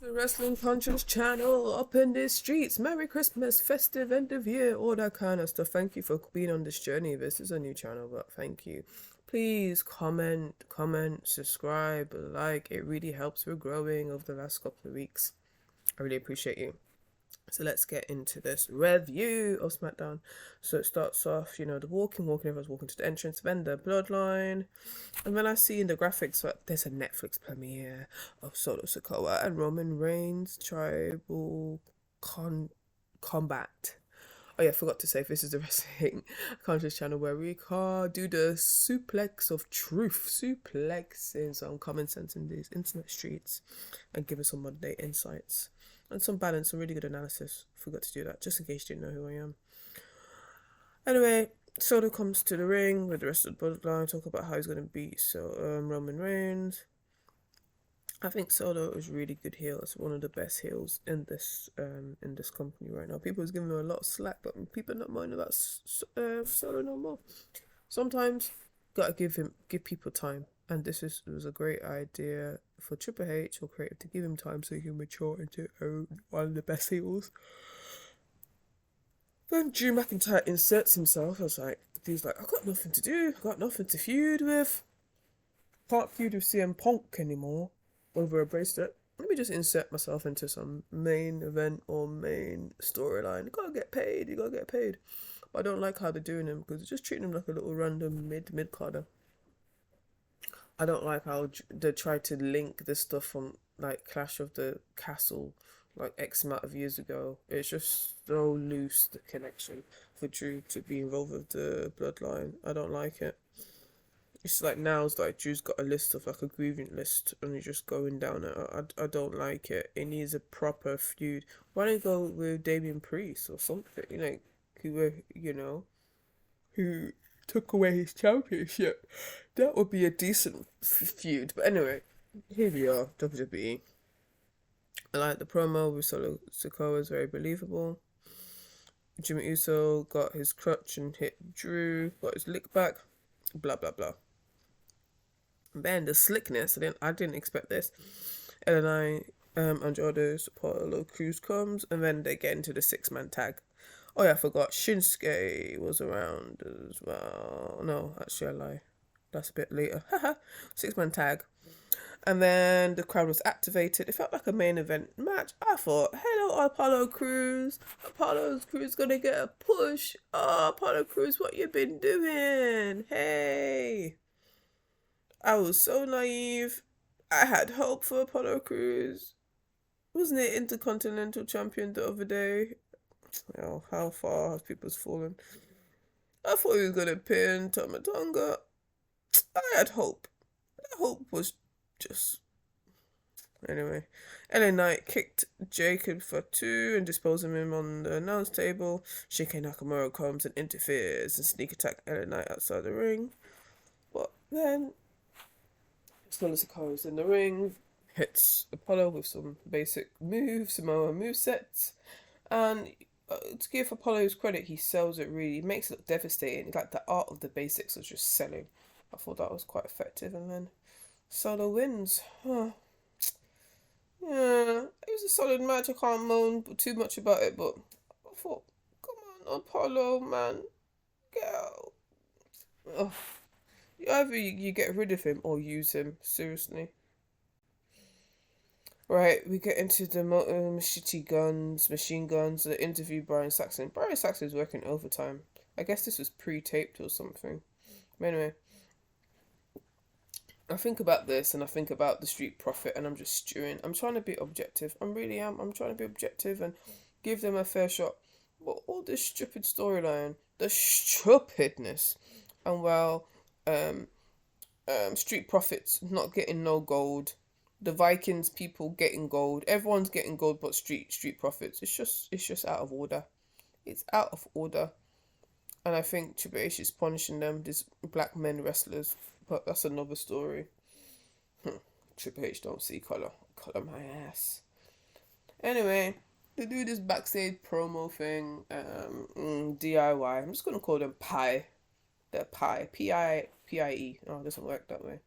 The Wrestling Conscious channel up in the streets. Merry Christmas, festive end of year, all that kind of stuff. Thank you for being on this journey. This is a new channel, but thank you. Please comment, subscribe, like. It really helps with growing over the last couple of weeks. I really appreciate you. So let's get into this review of SmackDown. So it starts off, the walking, everyone's walking to the entrance, then the bloodline. And then I see in the graphics that there's a Netflix premiere of Solo Sikoa and Roman Reigns Tribal Combat. Oh yeah, I forgot to say, this is the Wrestling Conscious channel where we do the suplex of truth, suplexing some common sense in these internet streets and give us some modern day insights and some balance, some really good analysis. Forgot to do that, just in case you didn't know who I am. Anyway, Soda comes to the ring with the rest of the bloodline, talk about how he's going to beat Roman Reigns. I think Soda is really good heel. It's one of the best heels in this company right now. People is giving him a lot of slack, but people are not minding about Soda no more. Sometimes gotta give people time, and was a great idea for Triple H or creative to give him time so he can mature into one of the best heels. Then Drew McIntyre inserts himself. I was like, he's like, I've got nothing to do. I've got nothing to feud with. Can't feud with CM Punk anymore over a bracelet. Let me just insert myself into some main event or main storyline. You gotta get paid. But I don't like how they're doing him because they're just treating him like a little random mid-carder. I don't like how they try to link this stuff from like Clash of the Castle like X amount of years ago. It's just so loose, the connection for Drew to be involved with the bloodline. I don't like it. It's like now it's like Drew's got a list of like a grievance list and he's just going down it. I don't like it. It needs a proper feud. Why don't you go with Damian Priest or something? Who took away his championship. That would be a decent feud. But anyway, here we are, WWE. I like the promo with Solo Sikoa, is very believable. Jimmy Uso got his crutch and hit Drew, got his lick back, blah blah blah. Man, the slickness, I didn't expect this. LNI, Andrade, Apollo Crews comes, and then they get into the 6-man tag. Oh yeah, I forgot, Shinsuke was around as well. No, actually I lie. That's a bit later. Haha, 6-man tag. And then the crowd was activated. It felt like a main event match. I thought, hello, Apollo Crews. Apollo Crews gonna get a push. Oh, Apollo Crews, what you been doing? Hey. I was so naive. I had hope for Apollo Crews. Wasn't it Intercontinental Champion the other day? Oh, how far have people's fallen? I thought he was gonna pin Tomatonga. I had hope. That hope was just... Anyway, LA Knight kicked Jacob for 2 and disposed of him on the announce table. Shinsuke Nakamura comes and interferes and sneak attack LA Knight outside the ring. But then Solo Sikoa's in the ring, hits Apollo with some basic moves, Samoa movesets, and to give Apollo his credit, he sells it really, he makes it look devastating, like the art of the basics of just selling. I thought that was quite effective, and then Solo wins. Huh. Yeah, it was a solid match. I can't moan too much about it, but I thought, come on, Apollo, man, get out. Ugh. Either you get rid of him or use him, seriously. Right, we get into the machine guns, the interview Brian Saxon. Brian Saxon's working overtime. I guess this was pre-taped or something. But anyway, I think about this and I think about the Street Profit and I'm just stewing. I'm trying to be objective. I really am. I'm trying to be objective and give them a fair shot. But all this stupid storyline, the stupidness, and Street Profits not getting no gold, the Vikings people getting gold, everyone's getting gold but Street Profits. It's just out of order. It's out of order. And I think Triple H is punishing them, these black men wrestlers. But that's another story. Triple H don't see colour. Colour my ass. Anyway, they do this backstage promo thing. DIY. I'm just gonna call them Pie. They're Pie. Pie. Oh, it doesn't work that way.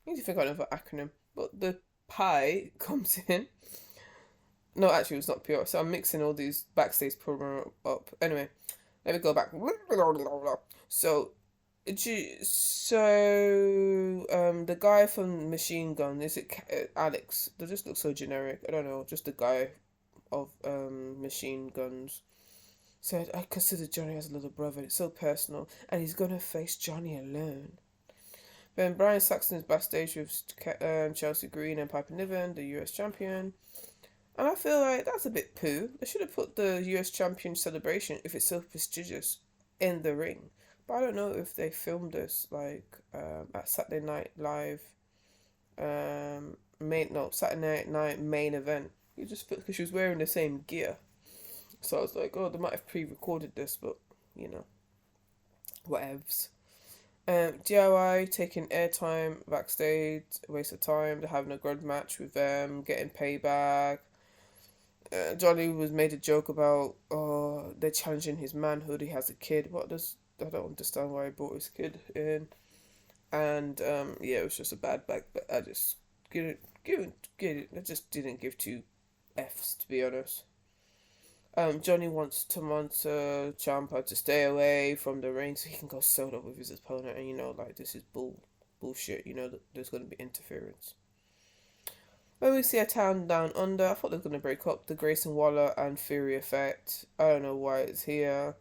I need to think of another acronym. But the Pie comes in No, actually, it was not pure. So I'm mixing all these backstage promo up. Anyway, let me go back. So, the guy from Machine Gun, is it Alex? They just look so generic. I don't know, just the guy of Machine Guns said, I consider Johnny as a little brother. It's so personal, and he's gonna face Johnny alone. Then Brian Saxon is backstage with Chelsea Green and Piper Niven, the US champion. And I feel like that's a bit poo. They should have put the US champion celebration, if it's so prestigious, in the ring. But I don't know if they filmed this like at Saturday Night Live, Saturday Night main event. You just put because she was wearing the same gear, so I was like, oh, they might have pre-recorded this, but you know, whatevs. DIY taking airtime backstage, waste of time. They're having a grudge match with them, getting payback. Johnny was made a joke about, oh, they're challenging his manhood. He has a kid. I don't understand why he brought his kid in. And yeah, it was just a bad back. But I just I just didn't give two Fs, to be honest. Johnny wants Tommaso Ciampa to stay away from the ring so he can go solo with his opponent, and like this is bullshit. There's going to be interference. When we see a town down under, I thought they were going to break up the Grayson Waller and Fury effect. I don't know why it's here.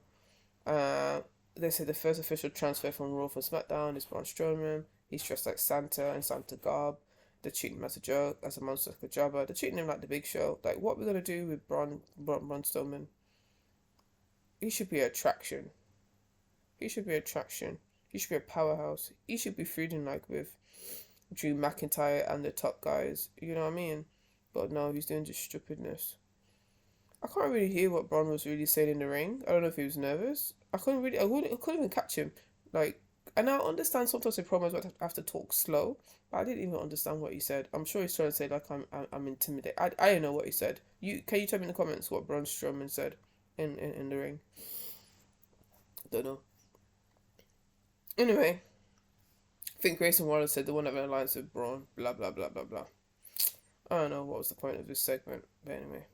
They say the first official transfer from Raw from SmackDown is Braun Strowman. He's dressed like Santa in Santa garb. They're treating him as a joke, as a monster, like a jobber. They're treating him like the Big Show. Like, what we're gonna do with Braun Strowman? He should be an attraction. He should be an attraction. He should be a powerhouse. He should be feuding like with Drew McIntyre and the top guys. You know what I mean? But no, he's doing just stupidness. I can't really hear what Braun was really saying in the ring. I don't know if he was nervous. I couldn't even catch him. Like, and I understand sometimes in promos I have to talk slow, but I didn't even understand what he said. I'm sure he's trying to say like I'm intimidated. I don't know what he said. Can you tell me in the comments what Braun Strowman said in the ring? Don't know. Anyway, I think Grayson Waller said the one that aligns with Braun. Blah blah blah blah blah. I don't know what was the point of this segment, but anyway.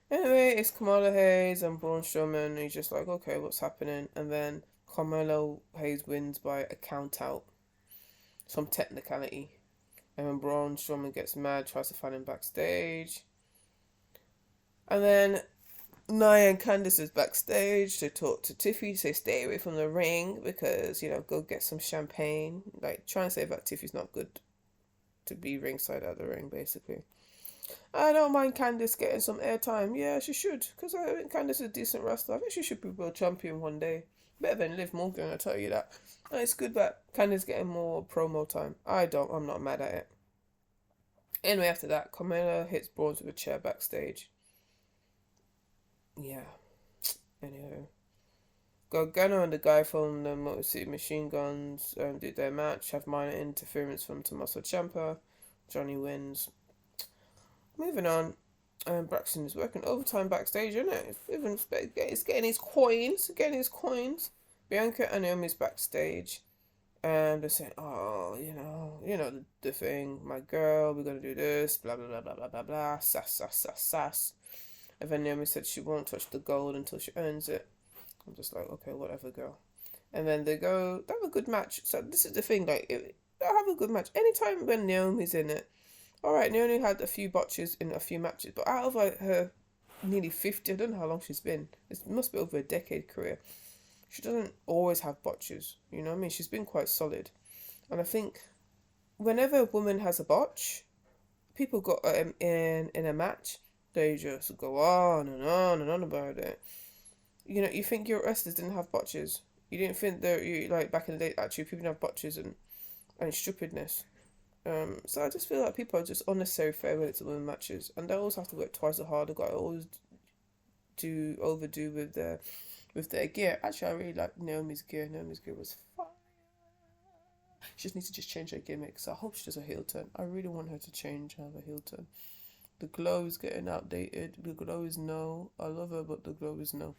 Anyway, it's Kamala Hayes and Braun Strowman. And he's just like, okay, what's happening? And then Carmelo Hayes wins by a count out. Some technicality. And when Braun Strowman gets mad, tries to find him backstage. And then Nia and Candice is backstage to talk to Tiffy, say stay away from the ring because, go get some champagne. Like, trying to say that Tiffy's not good to be ringside at the ring, basically. I don't mind Candice getting some airtime. Yeah, she should. Because I think Candice is a decent wrestler. I think she should be world champion one day. Better than Liv Morgan, I tell you that. And it's good that Candice getting more promo time. I'm not mad at it. Anyway, after that, Carmella hits Braun with a chair backstage. Yeah. Anyway. Gargano and the guy from the Motor City Machine Guns did their match. Have minor interference from Tommaso Ciampa. Johnny wins. Moving on, Braxton is working overtime backstage, isn't it? It's getting his coins. Bianca and Naomi's backstage, and they're saying, "Oh, the thing, my girl, we're gonna do this, blah blah blah blah blah blah blah, sass sass sass sass." And then Naomi said she won't touch the gold until she earns it. I'm just like, okay, whatever, girl. And then they have a good match. So this is the thing, like, they have a good match anytime when Naomi's in it. Alright, Naomi had a few botches in a few matches, but out of her nearly 50, I don't know how long she's been. It must be over a decade career. She doesn't always have botches, you know what I mean? She's been quite solid. And I think whenever a woman has a botch, people got in a match, they just go on and on and on about it. You think your wrestlers didn't have botches. You didn't think that, like, back in the day, actually, people didn't have botches and stupidness. So I just feel like people are just unnecessary fair when it's women matches, and they always have to work twice as hard. They got to always overdo with their gear. Actually, I really like Naomi's gear. Naomi's gear was fire. She just needs to just change her gimmick. So I hope she does a heel turn. I really want her to have a heel turn. The glow is getting outdated. The glow is no. I love her, but the glow is no.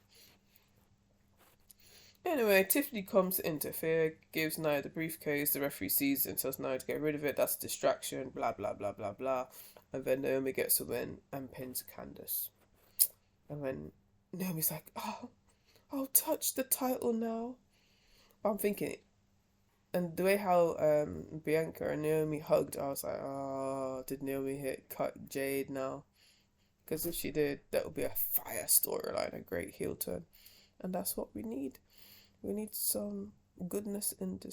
Anyway, Tiffany comes to interfere, gives Nia the briefcase, the referee sees it and tells Nia to get rid of it, that's a distraction, blah blah blah blah blah. And then Naomi gets a win and pins Candice. And then Naomi's like, oh, I'll touch the title now. I'm thinking, and the way how Bianca and Naomi hugged, I was like, oh, did Naomi cut Jade now? Because if she did, that would be a fire storyline, a great heel turn. And that's what we need. We need some goodness in the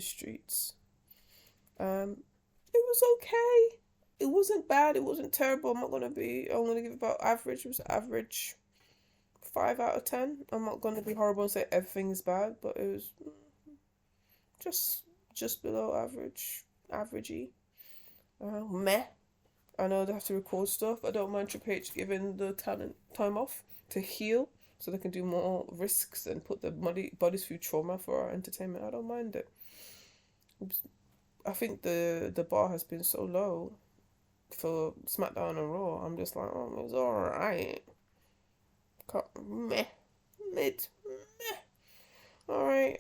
streets. It was okay. It wasn't bad. It wasn't terrible. I'm gonna give about average. It was average 5 out of 10. I'm not gonna be horrible and say everything is bad, but it was just below average, averagey. Meh. I know they have to record stuff. I don't mind Triple H giving the talent time off to heal so they can do more risks and put their bodies through trauma for our entertainment. I don't mind it. I think the bar has been so low for SmackDown and Raw. I'm just like, oh, it was alright. Meh. Mid. Meh. Alright,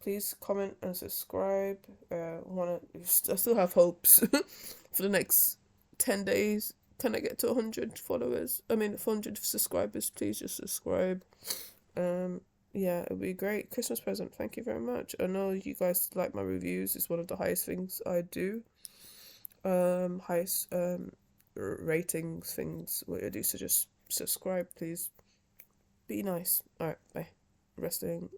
please comment and subscribe. I still have hopes for the next 10 days. Can I get to 100 followers? 100 subscribers. Please just subscribe. Yeah, it'll be a great Christmas present. Thank you very much. I know you guys like my reviews. It's one of the highest things I do. Highest ratings things what I do. So just subscribe, please. Be nice. Alright, bye. Resting.